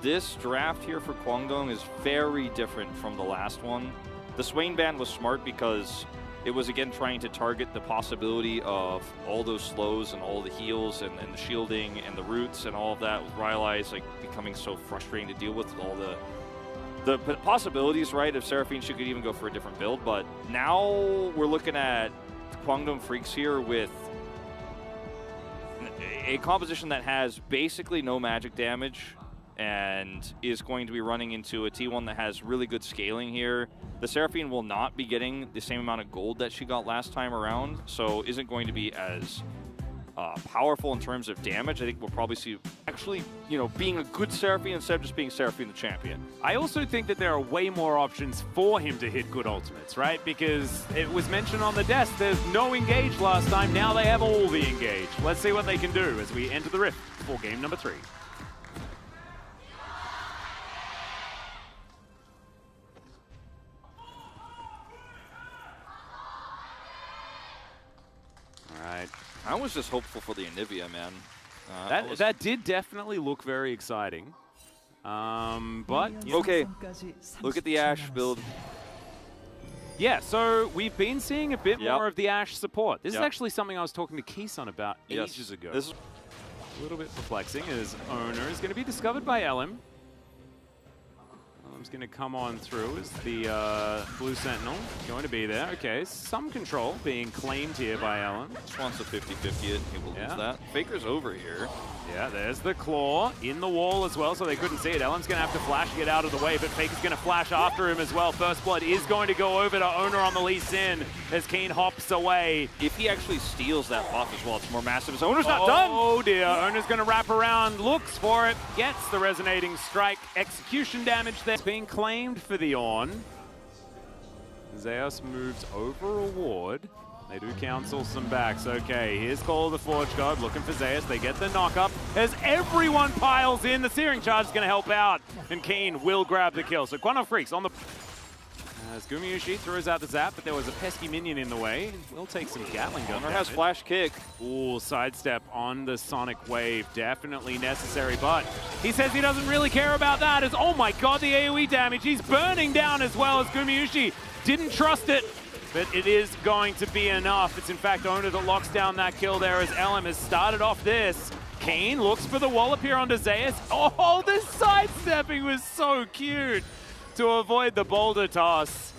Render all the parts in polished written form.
this draft here for Kwangdong is very different from the last one. The Swain ban was smart because it was again trying to target the possibility of all those slows and all the heals and the shielding and the roots and all of that, with Rylai's like becoming so frustrating to deal with all the possibilities, right? If Seraphine, she could even go for a different build, but now we're looking at Kwangdong Freaks here with a composition that has basically no magic damage and is going to be running into a T1 that has really good scaling here. The Seraphine will not be getting the same amount of gold that she got last time around, so isn't going to be as powerful in terms of damage. I think we'll probably see actually, you know, being a good Seraphine instead of just being Seraphine the champion. I also think that there are way more options for him to hit good ultimates, right? Because it was mentioned on the desk, there's no engage last time, now they have all the engage. Let's see what they can do as we enter the Rift for game number 3. I was just hopeful for the Anivia, man. That did definitely look very exciting. But okay, look at the Ashe build. Yeah, so we've been seeing a bit more of the Ashe support. This is Yep. actually something I was talking to Kiin about ages ago. This is a little bit perplexing as Owner is going to be discovered by LM. LM's going to come on through as the Blue Sentinel going to be there. Okay, some control being claimed here by LM. just wants a 50-50 it. He will lose that. Faker's over here. Yeah, there's the claw in the wall as well, so they couldn't see it. LM's going to have to flash to get out of the way, but Faker's going to flash after him as well. First blood is going to go over to Owner on the Lee Sin as Kiin hops away. If he actually steals that buff as well, it's more massive. His Owner's not done! Oh dear, Owner's going to wrap around, looks for it, gets the resonating strike. Execution damage there. It's being claimed for the On. Zeus moves over a ward. They do cancel some backs. Okay, here's Call of the Forge God looking for Zeus. They get the knock-up as everyone piles in. The Searing Charge is going to help out, and Kiin will grab the kill. So Kwangdong Freaks on the... As Gumayushi throws out the zap, but there was a pesky minion in the way. We'll take some Gatling gun. Has flash kick. Ooh, sidestep on the Sonic Wave. Definitely necessary, but he says he doesn't really care about that as, oh my god, the AoE damage. He's burning down as well as Gumayushi didn't trust it. But it is going to be enough. It's in fact Owner that locks down that kill there as LM has started off this. Kiin looks for the wallop here onto Zeus. Oh, the sidestepping was so cute to avoid the boulder toss.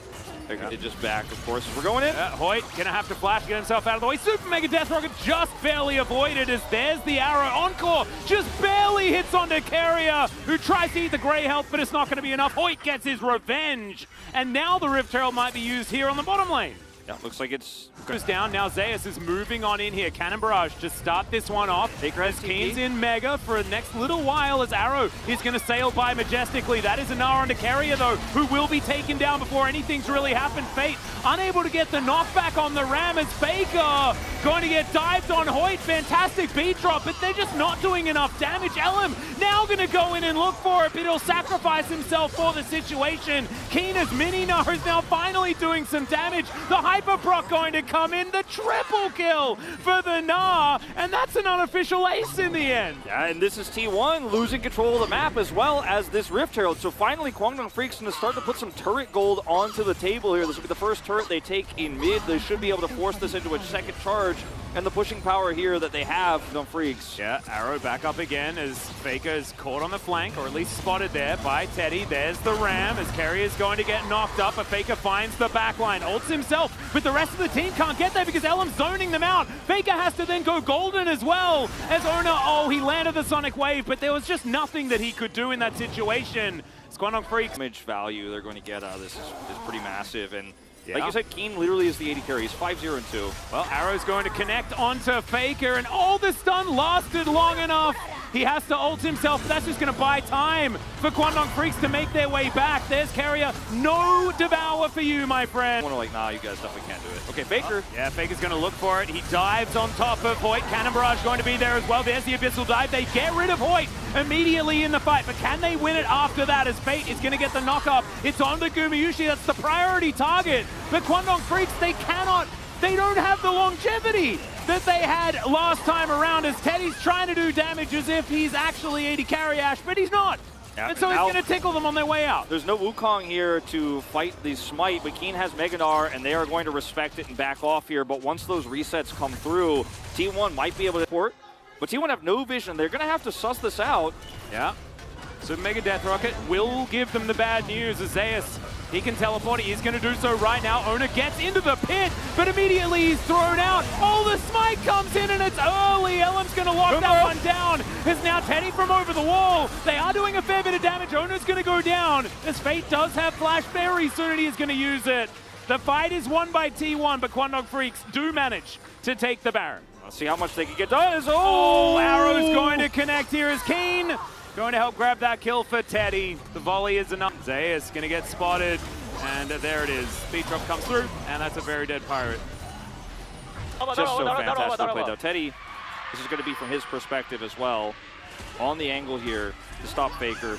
It just back, of course. We're going in. Hoyt gonna have to flash, get himself out of the way. Super Mega Death Rocket just barely avoided as there's the arrow. Encore just barely hits onto Carrier, who tries to eat the Grey Health, but it's not gonna be enough. Hoyt gets his revenge. And now the Rift Herald might be used here on the bottom lane. Yeah, looks like it's goes down. Now Zeus is moving on in here. Cannon Barrage to start this one off. As Kiin's in Mega for the next little while as Arrow is going to sail by majestically. That is a Gnar onto Carrier though, who will be taken down before anything's really happened. Fate unable to get the knockback on the Ram as Faker going to get dived on Hoyt. Fantastic beat drop, but they're just not doing enough damage. LM now going to go in and look for it, but he'll sacrifice himself for the situation. Kiin as Mini Gnar is now finally doing some damage. The Hyper Proc going to come in, the triple kill for the Gnar, and that's an unofficial ace in the end. Yeah, and this is T1 losing control of the map as well as this Rift Herald. So finally, Kwangdong Freaks going to start to put some turret gold onto the table here. This will be the first turret they take in mid. They should be able to force this into a second charge. And the pushing power here that they have on Freaks. Yeah, Arrow back up again as Faker is caught on the flank, or at least spotted there by Teddy. There's the Ram as Carrier's going to get knocked up, but Faker finds the backline, ults himself, but the rest of the team can't get there because LM's zoning them out. Faker has to then go golden as well as Owner, oh, he landed the Sonic Wave, but there was just nothing that he could do in that situation. Kwangdong Freaks. Damage value they're going to get out of this is pretty massive, and yeah. Like you said, Kiin literally is the AD carry. He's 5-0 and 2. Well, Arrow's going to connect onto Faker, and all the stun lasted long enough. He has to ult himself, but that's just going to buy time for Kwangdong Freaks to make their way back. There's Carrier. No Devour for you, my friend. Like, nah, you guys definitely can't do it. Okay, Faker. Yeah, Faker's going to look for it. He dives on top of Hoyt. Cannon Barrage going to be there as well. There's the Abyssal Dive. They get rid of Hoyt immediately in the fight, but can they win it after that as Fate is going to get the knock-up? It's on to Gumayushi. That's the priority target. But Kwangdong Freaks, they don't have the longevity that they had last time around as Teddy's trying to do damage as if he's actually AD carry Ashe, but he's not. Yeah, and so he's going to tickle them on their way out. There's no Wukong here to fight the smite, but Kiin has Gnar, and they are going to respect it and back off here. But once those resets come through, T1 might be able to port, but T1 have no vision. They're going to have to suss this out. Yeah. So Mega Death Rocket will give them the bad news. Zeus, he can teleport. He is going to do so right now. Owner gets into the pit, but immediately he's thrown out. Oh, the smite comes in, and it's early. Elam's going to lock that one down. It's now Teddy from over the wall. They are doing a fair bit of damage. Owner's going to go down. This Fate does have Flash very soon, and he is going to use it. The fight is won by T1, but Kwangdong Freaks do manage to take the Baron. Let's see how much they can get done. Oh, Arrow's going to connect here as Kiin going to help grab that kill for Teddy. The volley is enough. Zeus going to get spotted, and there it is. Speed drop comes through, and that's a very dead pirate. Just so fantastic play, though. Teddy, this is going to be from his perspective as well. On the angle here to stop Faker.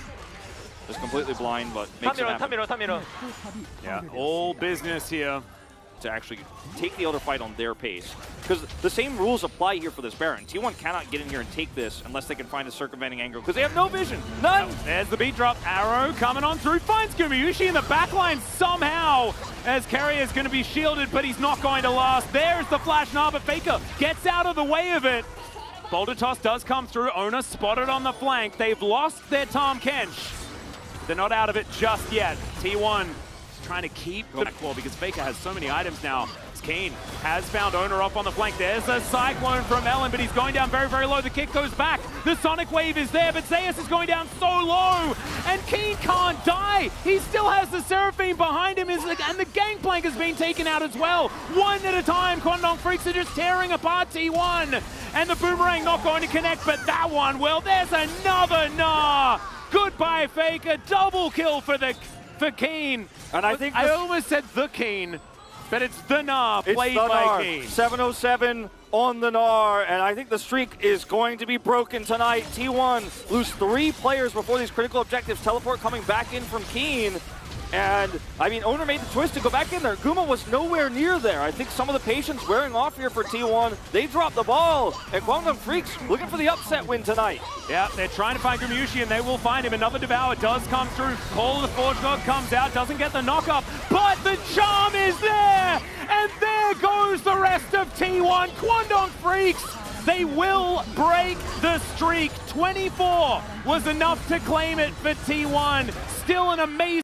Is completely blind, but makes it happen. Yeah, all business here. To actually take the other fight on their pace. Because the same rules apply here for this Baron. T1 cannot get in here and take this unless they can find a circumventing angle, because they have no vision. None! There's the beat drop. Arrow coming on through. Finds Gumayusi in the backline somehow, as Carrier is going to be shielded, but he's not going to last. There's the flash now, but Faker gets out of the way of it. Boulder toss does come through. Owner spotted on the flank. They've lost their Tom Kench. They're not out of it just yet. T1 trying to keep the back because Faker has so many items now. Kiin has found Owner up on the flank. There's a Cyclone from Ellen, but he's going down very, very low. The kick goes back. The Sonic Wave is there, but Zeus is going down so low, and Kiin can't die. He still has the Seraphine behind him, and the Gangplank has been taken out as well. One at a time, Kwangdong Freaks are just tearing apart T1, and the Boomerang not going to connect, but that one, well, there's another Gnar. Goodbye, Faker. Double kill for Kiin. And I think I almost said the Kiin, but it's the Gnar played by Kiin. 707 on the Gnar, and I think the streak is going to be broken tonight. T1 lose 3 players before these critical objectives. Teleport coming back in from Kiin. And, I mean, Owner made the choice to go back in there. Guma was nowhere near there. I think some of the patience wearing off here for T1. They dropped the ball, and Kwangdong Freaks looking for the upset win tonight. Yeah, they're trying to find Gumayusi, and they will find him. Another Devour does come through. Call of the Forge God comes out, doesn't get the knock-up, but the charm is there! And there goes the rest of T1. Kwangdong Freaks, they will break the streak. 24 was enough to claim it for T1. Still an amazing